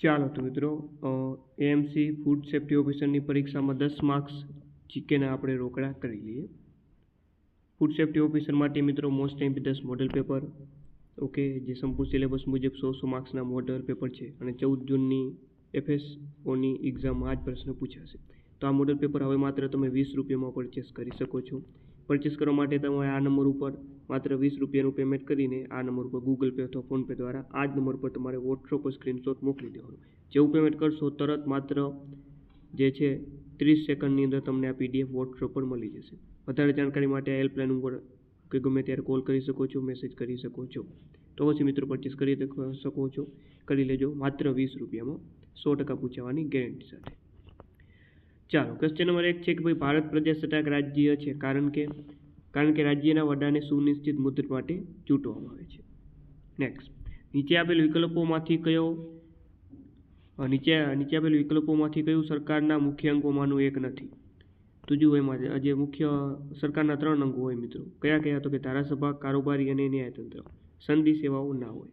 ચાલો તો મિત્રો એએમસી ફૂડ સેફ્ટી ઓફિસરની પરીક્ષામાં 10 માર્ક્સ જીકેના આપણે રોકડા કરી લઈએ. ફૂડ સેફ્ટી ઓફિસર માટે મિત્રો most MP 10 model paper, okay, જે સંપૂર્ણ સિલેબસ મુજબ 100 માર્ક્સના મોડેલ પેપર છે અને 14 જૂનની FSOની એક્ઝામમાં આ જ પ્રશ્ન પૂછાશે. તો આ મોડેલ પેપર હવે માત્ર તમે 20 રૂપિયામાં પરચેસ કરી શકો છો. પરચેસ કરવા માટે તમારે આ નંબર ઉપર માત્ર 20 રૂપિયાનું પેમેન્ટ કરીને આ નંબર ઉપર ગૂગલ પે અથવા ફોનપે દ્વારા આ જ નંબર પર તમારે વોટ્સઅપ પર સ્ક્રીનશોટ મોકલી દેવાનો. જેવું પેમેન્ટ કરશો તરત માત્ર જે છે 30 સેકન્ડની અંદર તમને આ PDF વોટ્સઅપ પર મળી જશે. વધારે જાણકારી માટે આ હેલ્પલાઇન ઉપર કે ગમે ત્યારે કોલ કરી શકો છો, મેસેજ કરી શકો છો. તો પછી મિત્રો પરચેસ કરી શકો છો, કરી લેજો માત્ર 20 રૂપિયામાં 100% પૂછાવાની ગેરંટી સાથે. ચાલો, ક્વેશ્ચન નંબર 1 છે કે ભાઈ ભારત પ્રજાસત્તાક રાજ્ય છે કારણ કે રાજ્યના વડાને સુનિશ્ચિત મુદ્દત માટે ચૂંટવામાં આવે છે. નેક્સ્ટ, નીચે આપેલ વિકલ્પોમાંથી કયું સરકારના મુખ્ય અંગોમાંનું એક નથી? તો જુઓ, એમાં જે મુખ્ય સરકારના 3 અંગો હોય મિત્રો, કયા તો કે ધારાસભા, કારોબારી અને ન્યાયતંત્ર. સંધિ સેવાઓ ના હોય.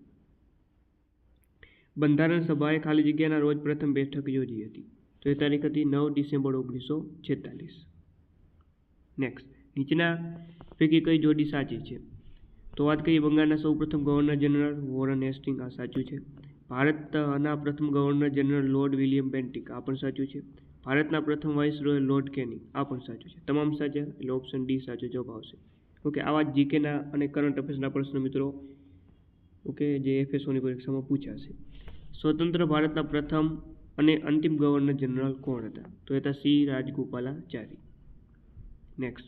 બંધારણ સભાએ ખાલી જગ્યાના રોજ પ્રથમ બેઠક યોજી હતી. તો એ તારીખ હતી 9 ડિસેમ્બર 1946. નેક્સ્ટ, નીચેના પૈકી કઈ જોડી સાચી છે? તો વાત કરીએ બંગાળના સૌપ્રથમ ગવર્નર જનરલ વોરન હેસ્ટિંગ, આ સાચું છે. ભારતના પ્રથમ governor general lord William Bentinck, આ પણ સાચું છે. ભારતના પ્રથમ વાઇસરોય લોર્ડ કેનિંગ, આ પણ સાચું છે. તમામ સાચા, એટલે ઓપ્શન ડી સાચો જવાબ આવશે. ઓકે, આવા જીકેના અને કરંટ અફેર્સના પ્રશ્નો મિત્રો ઓકે જે FSOની પરીક્ષામાં પૂછાશે. સ્વતંત્ર ભારતના પ્રથમ અને અંતિમ ગવર્નર જનરલ કોણ હતા? તો હતા સી રાજગોપાલાચારી. નેક્સ્ટ,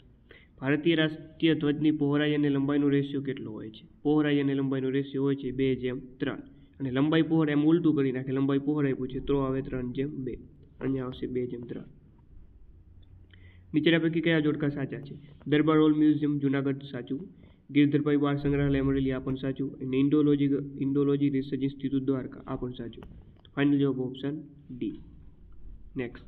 ભારતીય રાષ્ટ્રીય ધ્વજની પહોળાઈ અને લંબાઈનો રેશિયો કેટલો હોય છે? પહોળાઈ અને લંબાઈનો રેશિયો હોય છે 2:3. અને લંબાઈ પહોળાઈ એમ ઉલટું કરી નાખે, લંબાઈ પહોળાઈ પૂછે તો આવે 3:2. અહીંયા આવશે 2:3. નીચેના પૈકી કયા જોડકા સાચા છે? દરબાર હોલ મ્યુઝિયમ જુનાગઢ સાચું, ગિરધરભાઈ બાળ સંગ્રહાલય અમરેલી આ પણ સાચું, અને ઇન્ડોલોજી રિસર્ચ ઇન્સ્ટિટ્યૂટ દ્વારકા આ પણ સાચું. ફાઇનલ જવાબ ઓપ્શન ડી. નેક્સ્ટ,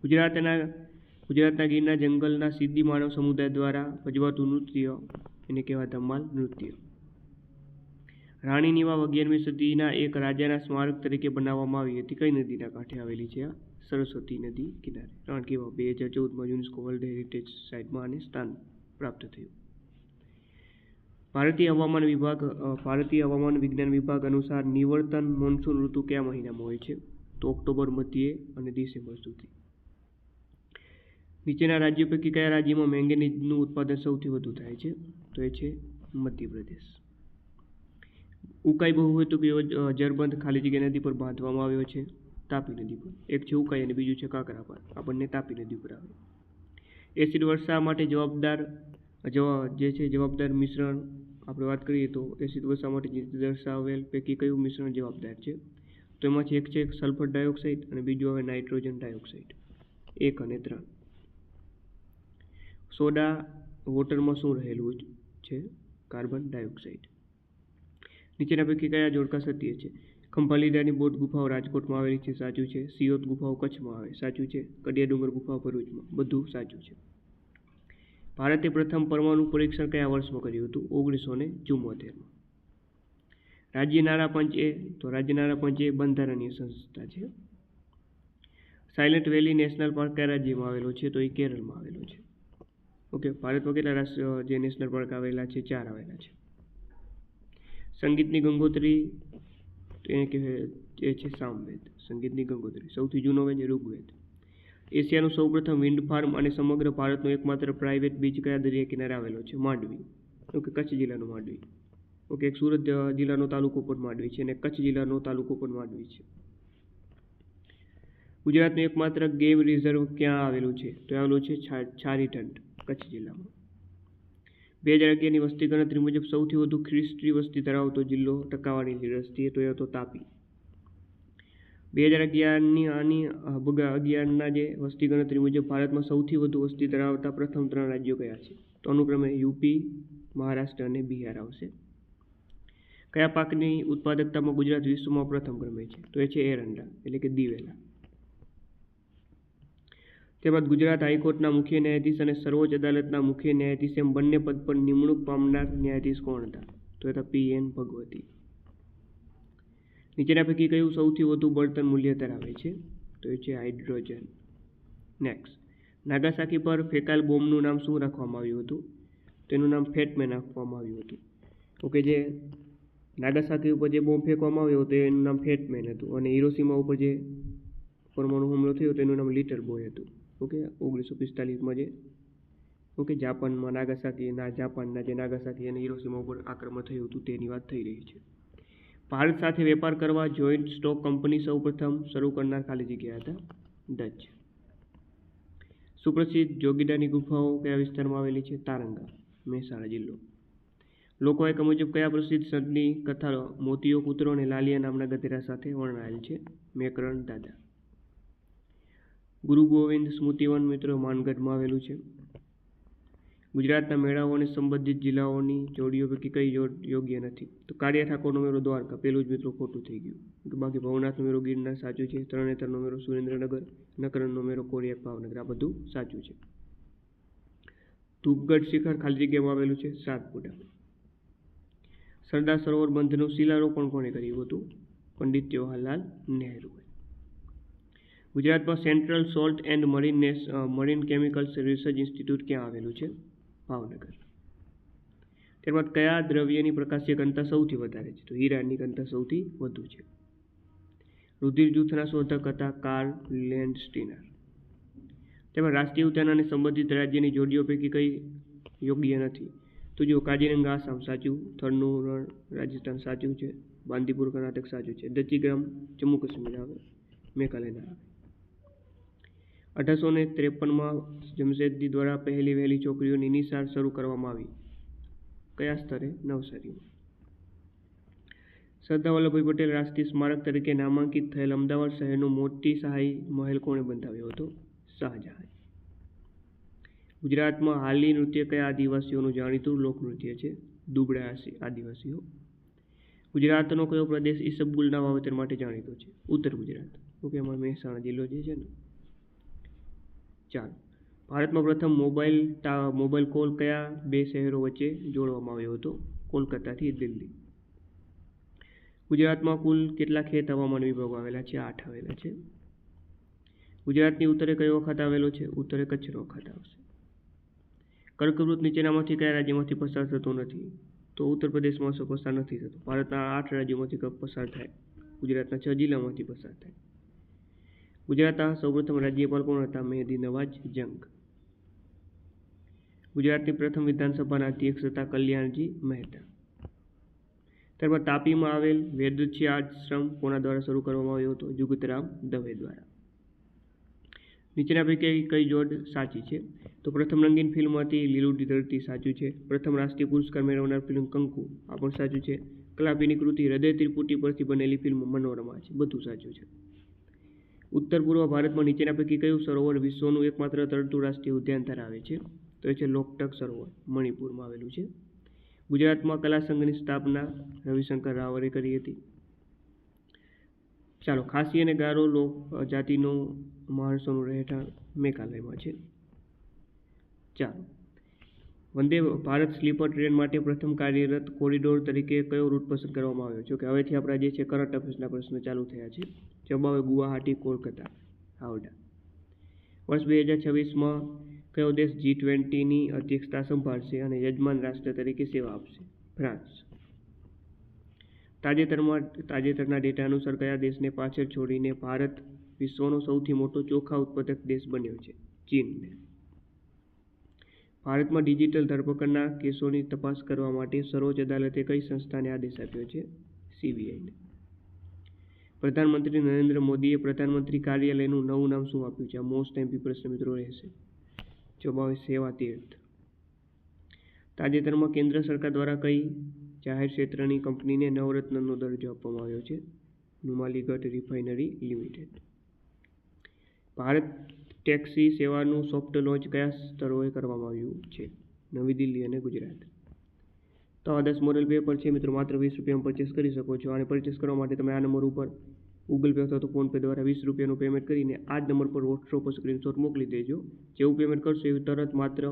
ગુજરાતના ગીરના જંગલના સિદ્દી માનવ સમુદાય દ્વારા ભજવાતું નૃત્ય એને કહેવાય ધમાલ નૃત્ય. રાણીની વાવ 11મી સદીના એક રાજાના સ્મારક તરીકે બનાવવામાં આવી હતી. કઈ નદીના કાંઠે આવેલી છે? સરસ્વતી નદી કિનારે. રાણકી વાવ 2014માં યુનેસ્કો વર્લ્ડ હેરિટેજ સાઇટમાં આને સ્થાન પ્રાપ્ત થયું. ભારતીય હવામાન વિજ્ઞાન વિભાગ અનુસાર નિવર્તન મોન્સૂન ઋતુ કયા મહિનામાં હોય છે? તો ઓક્ટોબર મધ્યે અને ડિસેમ્બર સુધી. નીચેના રાજ્યો પૈકી કયા રાજ્યમાં મેંગેનીઝનું ઉત્પાદન સૌથી વધુ થાય છે? તો એ છે મધ્યપ્રદેશ. ઉકાઈ બહુહેતુક જળબંધ ખાલી જગ્યા નદી પર બાંધવામાં આવ્યો છે? તાપી નદી પર. એક છે ઉકાઈ અને બીજું છે કાકરાપાર, આ બંને તાપી નદી પર આવે. એસિડ વર્ષા માટે જવાબદાર મિશ્રણ આપણે વાત કરીએ તો એસિડ વર્ષા માટે દર્શાવેલ પૈકી કયું મિશ્રણ જવાબદાર છે? તો એમાંથી એક છે સલ્ફર ડાયોક્સાઇડ અને બીજું આવે નાઇટ્રોજન ડાયોક્સાઇડ. 1 અને 3. સોડા વોટરમાં શું રહેલું છે? Carbon dioxide. નીચેના પૈકી કયા જોડકા સત્ય છે? ખંભાલીરાની બોટ ગુફાઓ રાજકોટમાં આવેલી છે, સાચું છે. સિયોત ગુફાઓ કચ્છમાં આવે, સાચું છે. કડિયા ડુંગર ગુફાઓ ભરૂચમાં, બધું સાચું છે. ભારતે પ્રથમ પરમાણુ પરીક્ષણ કયા વર્ષમાં કર્યું હતું? 1974માં. રાજ્ય નાણાં પંચ એ બંધારણીય સંસ્થા છે. સાયલેન્ટ વેલી નેશનલ પાર્ક કયા રાજ્યમાં આવેલો છે? તો એ કેરળમાં આવેલો છે. ઓકે, ભારતમાં કેટલા જે નેશનલ પાર્ક આવેલા છે? 4 આવેલા છે. સંગીતની ગંગોત્રી એ છે સામવેદ. સંગીતની ગંગોત્રી. સૌથી જૂનો વેદ ઋગ્વેદ. એશિયાનું સૌપ્રથમ વિન્ડ ફાર્મ અને સમગ્ર ભારતનો એકમાત્ર પ્રાઇવેટ બીચ કયા દરિયા કિનારે આવેલો છે? માંડવી. ઓકે, કચ્છ જિલ્લાનું માંડવી. ઓકે, એક સુરત જિલ્લાનો તાલુકો પણ માંડવી છે અને કચ્છ જિલ્લાનો તાલુકો પણ માંડવી છે. ગુજરાતનું એકમાત્ર ગેમ રિઝર્વ ક્યાં આવેલું છે? તો આવેલું છે છારીઠંડ, કચ્છ જિલ્લામાં. 2011ની વસ્તી ગણતરી મુજબ સૌથી વધુ ખ્રિસ્તી વસ્તી ધરાવતો જિલ્લો ટકાવારીની દ્રષ્ટિએ તો એ હતો તાપી. 2011ના જે વસ્તી ગણતરી મુજબ ભારતમાં સૌથી વધુ વસ્તી ધરાવતા પ્રથમ 3 રાજ્યો કયા છે? તો અનુક્રમે યુપી, મહારાષ્ટ્ર અને બિહાર આવશે. કયા પાકની ઉત્પાદકતામાં ગુજરાત વિશ્વમાં પ્રથમ ક્રમે છે? તો એ છે એરંડા એટલે કે દિવેલા. ત્યારબાદ ગુજરાત હાઈકોર્ટના મુખ્ય ન્યાયાધીશ અને સર્વોચ્ચ અદાલતના મુખ્ય ન્યાયાધીશ એમ બંને પદ પર નિમણૂક પામનાર ન્યાયાધીશ કોણ હતા? તો હતા PN ભગવતી. નીચેના પૈકી કયું સૌથી વધુ બળતણ મૂલ્ય ધરાવે છે? તો એ છે હાઇડ્રોજન. નેક્સ્ટ, નાગાસાકી પર ફેંકાયેલ બોમ્બનું નામ શું રાખવામાં આવ્યું હતું? તેનું નામ ફેટમેન આપવામાં આવ્યું હતું. ઓકે, જે નાગાસાકી ઉપર જે બોમ્બ ફેંકવામાં આવ્યો હતો એનું નામ ફેટમેન હતું, અને હિરોશીમા ઉપર જે પરમાણુ હુમલો થયો તેનું નામ લિટલ બોય હતું. ઓકે, 1945માં જે જાપાનમાં જાપાનના જે નાગાસાકી અને હિરોશીમા ઉપર આક્રમણ થયું હતું તેની વાત થઈ રહી છે. ભારત સાથે વેપાર કરવા જોઈન્ટ સ્ટોક કંપની સૌપ્રથમ શરૂ કરનાર ખાલી જગ્યા હતા ડચ. સુપ્રસિદ્ધ જોગીદાની ગુફાઓ કયા વિસ્તારમાં આવેલી છે? તારંગા, મહેસાણા જિલ્લો. લોકવાયકા મુજબ કયા પ્રસિદ્ધ સંતની કથા મોતીયો કૂતરો અને લાલિયા નામના ગધેડા સાથે વર્ણવાયેલ છે? મેકરણ દાદા. ગુરુ ગોવિંદ સ્મૃતિવન મિત્રો માનગઢમાં આવેલું છે. ગુજરાતના મેળાઓ અને સંબંધિત જિલ્લાઓની જોડીઓ પૈકી કઈ યોગ્ય નથી? તો કાળિયા ઠાકોરનો મેળો દ્વારકા, પેલું જ મિત્રો ખોટું થઈ ગયું. બાકી ભવનાથનો મેળો ગિરનાર સાચું છે. તરણેતરનો મેળો સુરેન્દ્રનગર, નકરણનો મેળો કોરિયા ભાવનગર, આ બધું સાચું છે. ધૂપગઢ શિખર ખાલી જગ્યામાં આવેલું છે? સાતપુડા. સરદાર સરોવર બંધનું શિલારોપણ કોણે કર્યું હતું? પંડિત જવાહરલાલ નહેરુએ. ગુજરાતમાં central salt and marine chemicals research institute ક્યાં આવેલું છે? ભાવનગર. ત્યારબાદ કયા દ્રવ્યની પ્રકાશીય ઘનતા સૌથી વધારે છે? તો હીરાની ઘનતા સૌથી વધુ છે. રુધિર જૂથના શોધક હતા કાર્લ લેન્ડસ્ટીનર. તેમાં રાષ્ટ્રીય ઉદ્યાન અને સંબંધિત રાજ્યની જોડીઓ પૈકી કઈ યોગ્ય નથી? તો જો કાજીરંગા આસામ સાચું, થરનું રણ રાજસ્થાન સાચું છે, બાંદીપુર કર્ણાટક સાચું છે, દચીગ્રામ જમ્મુ કાશ્મીર આવે, મેઘાલય આવે. 1853માં જમશેદજી દ્વારા પહેલી વહેલી છોકરીઓની નિશાળ શરૂ કરવામાં આવી. કયા સ્તરે? નવસારીમાં. સરદાર વલ્લભભાઈ પટેલ રાષ્ટ્રીય સ્મારક તરીકે નામાંકિત થયેલ અમદાવાદ શહેરનો મોટી શાહી મહેલ કોણે બંધાવ્યો હતો? શાહજહાં. ગુજરાતમાં હાલી નૃત્ય કયા આદિવાસીઓનું જાણીતું લોકનૃત્ય છે? દુબળા આદિવાસીઓ. ગુજરાતનો કયો પ્રદેશ ઈસબગુલના વાવેતર માટે જાણીતો છે? ઉત્તર ગુજરાત. ઓકે, અમારો મહેસાણા જિલ્લો જે છે ને. ચાલો, ભારતમાં પ્રથમ મોબાઈલ કોલ કયા બે શહેરો વચ્ચે જોડવામાં આવ્યો હતો? કોલકાતાથી દિલ્હી. ગુજરાતમાં કુલ કેટલા ખેત હવામાન વિભાગો આવેલા છે? 8 આવેલા છે. ગુજરાતની ઉત્તરે કયો અખાત આવેલો છે? ઉત્તરે કચ્છનો અખાત આવશે. કર્કવૃત નીચેનામાંથી કયા રાજ્યમાંથી પસાર થતો નથી? તો ઉત્તર પ્રદેશમાં પસાર નથી થતો. ભારતના 8 રાજ્યોમાંથી પસાર થાય, ગુજરાતના 6 જિલ્લામાંથી પસાર થાય. ગુજરાતના સૌપ્રથમ રાજ્યપાલ કોણ હતા? મેહદી નવાજ જંગ. ગુજરાતની પ્રથમ વિધાનસભાના અધ્યક્ષ હતા કલ્યાણજી મહેતા. ત્યારબાદ તાપીમાં આવેલ વેદચ્ય આશ્રમ કોના દ્વારા શરૂ કરવામાં આવ્યો હતો? જુગતરામ દવે દ્વારા. નીચેના પૈકી કઈ જોડ સાચી છે? તો પ્રથમ રંગીન ફિલ્મ હતી લીલુડી ધરતી, સાચું છે. પ્રથમ રાષ્ટ્રીય પુરસ્કાર મેળવનાર ફિલ્મ કંકુ, આ પણ સાચું છે. કલાપીની કૃતિ હૃદય ત્રિપુટી પરથી બનેલી ફિલ્મ મનોરમા છે, બધું સાચું છે. ઉત્તર પૂર્વ ભારતમાં નીચેના પૈકી કયું સરોવર વિશ્વનું એકમાત્ર તરતું રાષ્ટ્રીય ઉદ્યાન ધરાવે છે? તો એ છે લોકટક સરોવર, મણિપુરમાં આવેલું છે. ગુજરાતમાં કલા સંઘની સ્થાપના રવિશંકર રાવલે કરી હતી. ચાલો, ખાસી અને ગારો લોક જાતિનો માણસોનું રહેઠાણ મેઘાલયમાં છે. ચાલો, વંદે ભારત સ્લીપર ટ્રેન માટે પ્રથમ કાર્યરત કોરિડોર તરીકે કયો રૂટ પસંદ કરવામાં આવ્યો છે? કે હવેથી આપણા જે છે કરંટ અફેર્સના પ્રશ્નો ચાલુ થયા છે. જવાબ આવે ગુવાહાટી, કોલકાતા, હાવડા. વર્ષ 2026માં કયો દેશ G20ની અધ્યક્ષતા સંભાળશે અને યજમાન રાષ્ટ્ર તરીકે સેવા આપશે? ફ્રાન્સ. તાજેતરના ડેટા અનુસાર કયા દેશને પાછળ છોડીને ભારત વિશ્વનો સૌથી મોટો ચોખા ઉત્પાદક દેશ બન્યો છે? ચીનને. ભારતમાં ડિજિટલ ધરપકડના કેસોની તપાસ કરવા માટે સર્વોચ્ચ અદાલતે કઈ સંસ્થાને આદેશ આપ્યો છે? CBIને. પ્રધાનમંત્રી નરેન્દ્ર મોદીએ પ્રધાનમંત્રી કાર્યાલયનું નવું નામ શું આપ્યું છે? આ મોસ્ટ એમપી પ્રશ્ન મિત્રો રહેશે. જવાબ આવે સેવા તીર્થ. તાજેતરમાં કેન્દ્ર સરકાર દ્વારા કઈ જાહેર ક્ષેત્રની કંપનીને નવરત્નનો દરજ્જો આપવામાં આવ્યો છે? નુમાલીગઢ રિફાઇનરી લિમિટેડ. ભારત ટેક્સી સેવાનું સોફ્ટ લોન્ચ કયા સ્થળોએ કરવામાં આવ્યું છે? નવી દિલ્હી અને ગુજરાત. તો આ 10 મોડલ પેપર છે મિત્રો, માત્ર 20 રૂપિયામાં પરચેસ કરી શકો છો. અને પરચેસ કરવા માટે તમે આ નંબર ઉપર ગૂગલ પે અથવા તો ફોનપે દ્વારા 20 રૂપિયાનું પેમેન્ટ કરીને આ જ નંબર પર વોટ્સઅપ પર સ્ક્રીનશોટ મોકલી દેજો. જેવું પેમેન્ટ કરશો એવું તરત માત્ર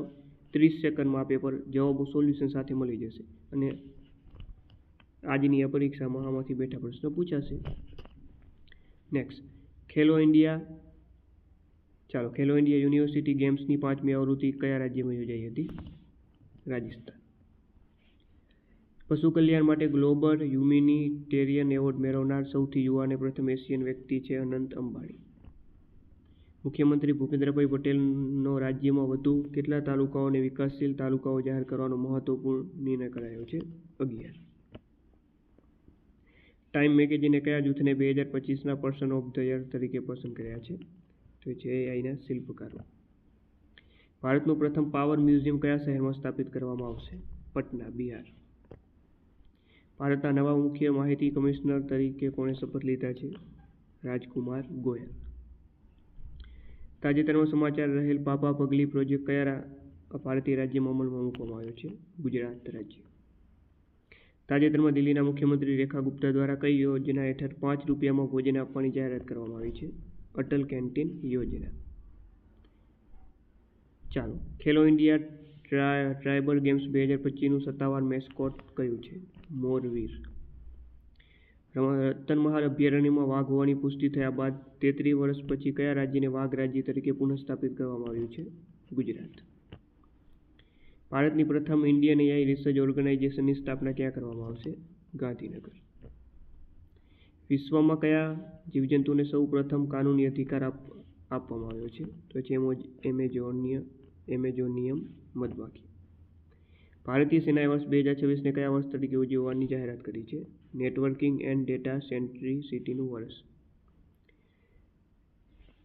30 સેકન્ડમાં આ પેપર જવાબો સોલ્યુશન સાથે મળી જશે. અને આજની આ પરીક્ષામાં આમાંથી બેઠા પ્રશ્નો પૂછાશે. નેક્સ્ટ, ખેલો ઇન્ડિયા યુનિવર્સિટી ગેમ્સની 5મી આવૃત્તિ કયા રાજ્યમાં યોજાઈ હતી? રાજસ્થાન. પશુ કલ્યાણ માટે ગ્લોબલ હ્યુમેનિટેરિયન એવોર્ડ મેળવનાર સૌથી યુવા અને પ્રથમ એશિયન વ્યક્તિ છે અનંત અંબાણી. મુખ્યમંત્રી ભૂપેન્દ્રભાઈ પટેલનો રાજ્યમાં વધુ કેટલા તાલુકાઓને વિકાસશીલ તાલુકાઓ જાહેર કરવાનો મહત્વપૂર્ણ નિર્ણય કરાયો છે? 11. ટાઈમ મેગેઝિને કયા જૂથને 2025ના પર્સન ઓફ ધ યર તરીકે પસંદ કર્યા છે? તો છે એઆઈના શિલ્પકારો. ભારતનું પ્રથમ પાવર મ્યુઝિયમ કયા શહેરમાં સ્થાપિત કરવામાં આવશે? પટના, બિહાર. ભારતના નવા મુખ્ય માહિતી કમિશનર તરીકે કોણે શપથ લીધા છે? રાજકુમાર ગોયલ. તાજેતરમાં સમાચાર રહેલ પાપા પગલી પ્રોજેક્ટ કયા ભારતીય રાજ્યમાં અમલમાં મૂકવામાં આવ્યો છે? ગુજરાત રાજ્ય. તાજેતરમાં દિલ્હીના મુખ્યમંત્રી રેખા ગુપ્તા દ્વારા કઈ યોજના હેઠળ 5 રૂપિયામાં ભોજન આપવાની જાહેરાત કરવામાં આવી છે? અટલ કેન્ટીન યોજના. ચાલો, ખેલો ઇન્ડિયા ટ્રાયબલ ગેમ્સ 2025નું સત્તાવાર મેસ્કોટ કયું છે? મોરવીર. રતનમહાલ અભયારણ્યમાં વાઘ હોવાની પુષ્ટિ થયા બાદ 33 વર્ષ પછી કયા રાજ્યને વાઘ રાજ્ય તરીકે પુનઃસ્થાપિત કરવામાં આવ્યું છે? ગુજરાત. ભારતની પ્રથમ ઇન્ડિયન એઆઈ રિસર્ચ ઓર્ગેનાઇઝેશનની સ્થાપના ક્યાં કરવામાં આવશે? ગાંધીનગર. વિશ્વમાં કયા જીવજંતુને સૌ પ્રથમ કાનૂની અધિકાર આપવામાં આવ્યો છે? તો છે એમેઝોનિયમ મધમાખી. ભારતીય સેનાએ વર્ષ 2026ને કયા વર્ષ તરીકે ઉજવવાની જાહેરાત કરી છે? નેટવર્કિંગ એન્ડ ડેટા સેન્ટ્રિસિટીનું વર્ષ.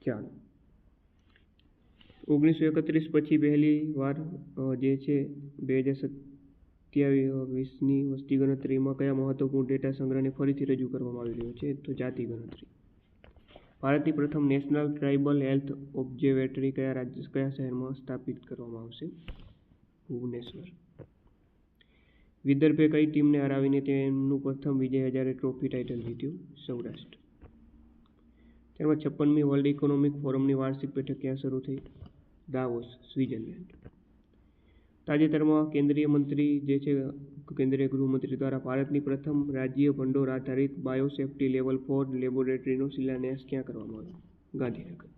ચાલો, 1931 પછી પહેલી વાર જે છે 2027ની વસ્તી ગણતરીમાં કયા મહત્વપૂર્ણ ડેટા સંગ્રહને ફરીથી રજૂ કરવામાં આવી રહ્યો છે? તો જાતિ ગણતરી. ભારતની પ્રથમ નેશનલ ટ્રાઇબલ હેલ્થ ઓબ્ઝર્વેટરી કયા શહેરમાં સ્થાપિત કરવામાં આવશે? ભુવનેશ્વર. વિદર્ભે કઈ ટીમને હરાવીને તેમનું પ્રથમ વિજય હજારે ટ્રોફી ટાઇટલ જીત્યું? સૌરાષ્ટ્ર. ત્યારબાદ 56મી વર્લ્ડ ઇકોનોમિક ફોરમની વાર્ષિક બેઠક ક્યાં શરૂ થઈ? Davos, Switzerland. તાજેતરમાં કેન્દ્રીય ગૃહમંત્રી દ્વારા ભારતની પ્રથમ રાજ્ય ભંડોળ આધારિત બાયોસેફ્ટી લેવલ 4 લેબોરેટરીનો શિલાન્યાસ ક્યાં કરવામાં આવ્યો? ગાંધીનગર.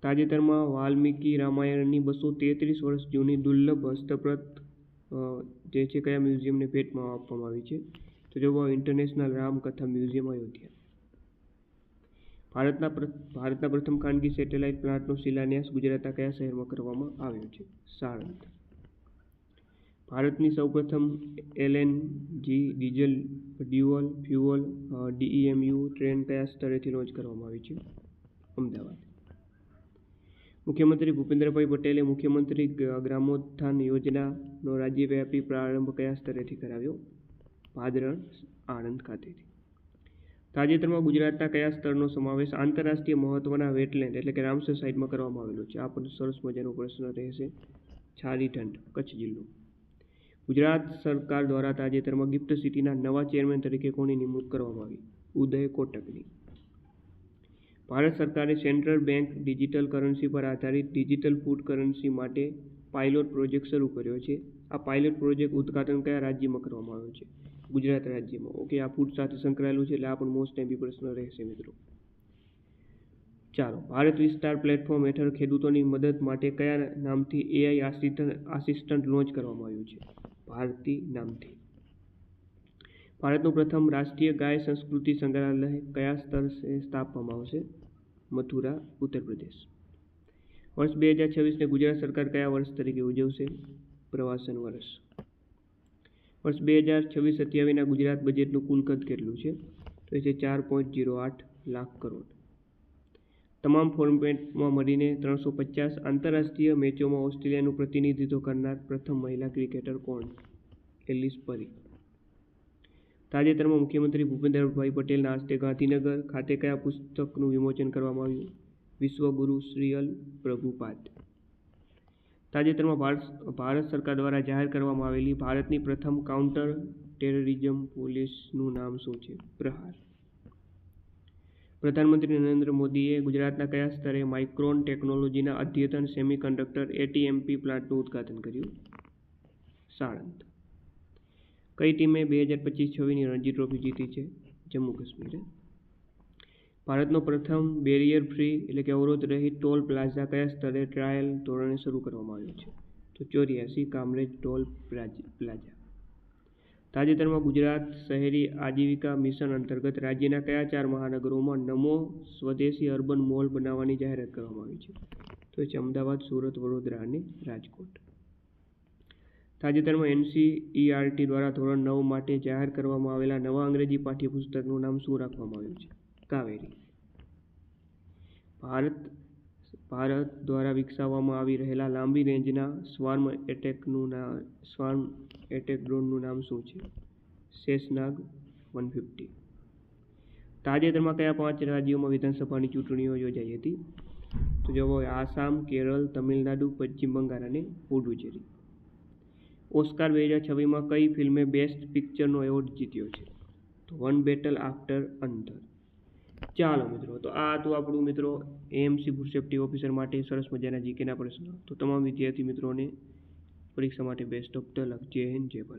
તાજેતરમાં વાલ્મીકી રામાયણની 233 વર્ષ જૂની દુર્લભ હસ્તપ્રત જે છે કયા મ્યુઝિયમને ભેટમાં આપવામાં આવી છે? તો જવાબ ઇન્ટરનેશનલ રામકથા મ્યુઝિયમ, અયોધ્યા. ભારતના પ્રથમ ખાનગી સેટેલાઇટ પ્લાન્ટનો શિલાન્યાસ ગુજરાતના કયા શહેરમાં કરવામાં આવ્યો છે? સાણંદ. ભારતની સૌપ્રથમ LNG diesel dual fuel DEMU train કયા સ્થળેથી લોન્ચ કરવામાં આવી છે? અમદાવાદ. મુખ્યમંત્રી ભૂપેન્દ્રભાઈ પટેલે મુખ્યમંત્રી ગ્રામોત્થાન યોજનાનો રાજ્યવ્યાપી પ્રારંભ કયા સ્તરેથી કરાવ્યો? ભાદરણ, આણંદ ખાતેથી. તાજેતરમાં ગુજરાતના કયા સ્થળનો સમાવેશ આંતરરાષ્ટ્રીય મહત્વના વેટલેન્ડ એટલે કે રામસર સાઇટમાં કરવામાં આવેલો છે? આ પણ સરસ મજાનો પ્રશ્ન રહેશે. છારીઠંડ, કચ્છ જિલ્લો. ગુજરાત સરકાર દ્વારા તાજેતરમાં ગિફ્ટ સિટીના નવા ચેરમેન તરીકે કોની નિમણૂક કરવામાં આવી? ઉદય કોટકની. ભારત સરકારે સેન્ટ્રલ બેંક ડિજિટલ કરન્સી પર આધારિત ડિજિટલ ફૂડ કરન્સી માટે પાયલોટ પ્રોજેક્ટ શરૂ કર્યો છે. આ પાયલોટ પ્રોજેક્ટ ઉદ્ઘાટન કયા રાજ્યમાં કરવામાં આવ્યું છે? ગુજરાત રાજ્યમાં. ઓકે, આ ફૂડ સાથે સંકળાયેલું છે એટલે આ પણ મોસ્ટ એમપી પ્રશ્ન રહેશે મિત્રો. ચાલો, ભારત વિસ્તાર પ્લેટફોર્મ હેઠળ ખેડૂતોની મદદ માટે કયા નામથી એઆઈ આસિસ્ટન્ટ લોન્ચ કરવામાં આવ્યું છે? ભારતી નામથી. ભારતનું પ્રથમ રાષ્ટ્રીય ગાય સંસ્કૃતિ સંગ્રહાલય કયા સ્થળે સ્થાપવામાં આવશે? મથુરા, ઉત્તર પ્રદેશ. વર્ષ 2026ને ગુજરાત સરકાર કયા વર્ષ તરીકે ઉજવશે? પ્રવાસન વર્ષ. વર્ષ 2026-27ના ગુજરાત બજેટનું કુલ કદ કેટલું છે? તો એ છે 4.08 લાખ કરોડ. તમામ ફોર્મેટમાં મળીને 350 આંતરરાષ્ટ્રીય મેચોમાં ઓસ્ટ્રેલિયાનું પ્રતિનિધિત્વ કરનાર પ્રથમ મહિલા ક્રિકેટર કોણ? એલિસ પરી. તાજેતરમાં મુખ્યમંત્રી ભૂપેન્દ્રભાઈ પટેલના હસ્તે ગાંધીનગર ખાતે કયા પુસ્તકનું વિમોચન કરવામાં આવ્યું? વિશ્વગુરુ શ્રીલ પ્રભુપાદ. તાજેતરમાં ભારત સરકાર દ્વારા જાહેર કરવામાં આવેલી ભારતની પ્રથમ કાઉન્ટર ટેરરિઝમ પોલીસનું નામ શું છે? પ્રહાર. પ્રધાનમંત્રી નરેન્દ્ર મોદીએ ગુજરાતના કયા સ્તરે માઇક્રોન ટેકનોલોજીના અદ્યતન સેમિકન્ડક્ટર એટીએમપી પ્લાન્ટનું ઉદ્ઘાટન કર્યું? સાણંદ. કઈ ટીમે 2025-26ની રણજી ટ્રોફી જીતી છે? જમ્મુ કાશ્મીરે. ભારતનો પ્રથમ બેરિયર ફ્રી એટલે કે અવરોધ રહિત ટોલ પ્લાઝા કયા સ્તરે ટ્રાયલ ધોરણે શરૂ કરવામાં આવ્યો છે? તો 84 કામરેજ ટોલ પ્લાઝા. તાજેતરમાં ગુજરાત શહેરી આજીવિકા મિશન અંતર્ગત રાજ્યના કયા 4 મહાનગરોમાં નમો સ્વદેશી અર્બન મોલ બનાવવાની જાહેરાત કરવામાં આવી છે? તો છે અમદાવાદ, સુરત, વડોદરા અને રાજકોટ. તાજેતરમાં NCERT દ્વારા ધોરણ 9 માટે જાહેર કરવામાં આવેલા નવા અંગ્રેજી પાઠ્યપુસ્તકનું નામ શું રાખવામાં આવ્યું છે? કાવેરી. ભારત દ્વારા વિકસાવવામાં આવી રહેલા લાંબી રેન્જના સ્વાર્મ એટેક ડ્રોનનું નામ શું છે? સેસનાગ 150. તાજેતરમાં કયા 5 રાજ્યોમાં વિધાનસભાની ચૂંટણીઓ યોજાઈ હતી? તો જવાબ હોય આસામ, કેરળ, તમિલનાડુ, પશ્ચિમ બંગાળ અને પુડુચેરી. ઓસ્કાર 2026માં કઈ ફિલ્મે બેસ્ટ પિક્ચરનો એવોર્ડ જીત્યો છે? તો વન બેટલ આફ્ટર અનધર. ચાલો મિત્રો, તો આ હતું આપણું મિત્રો AMC ફૂડ સેફ્ટી ઓફિસર માટે સરસ મજાના જીકેના પ્રશ્નો. તો તમામ વિદ્યાર્થી મિત્રોને પરીક્ષા માટે બેસ્ટ ઓફ ધ લક. જય હિન્દ, જય ભારત.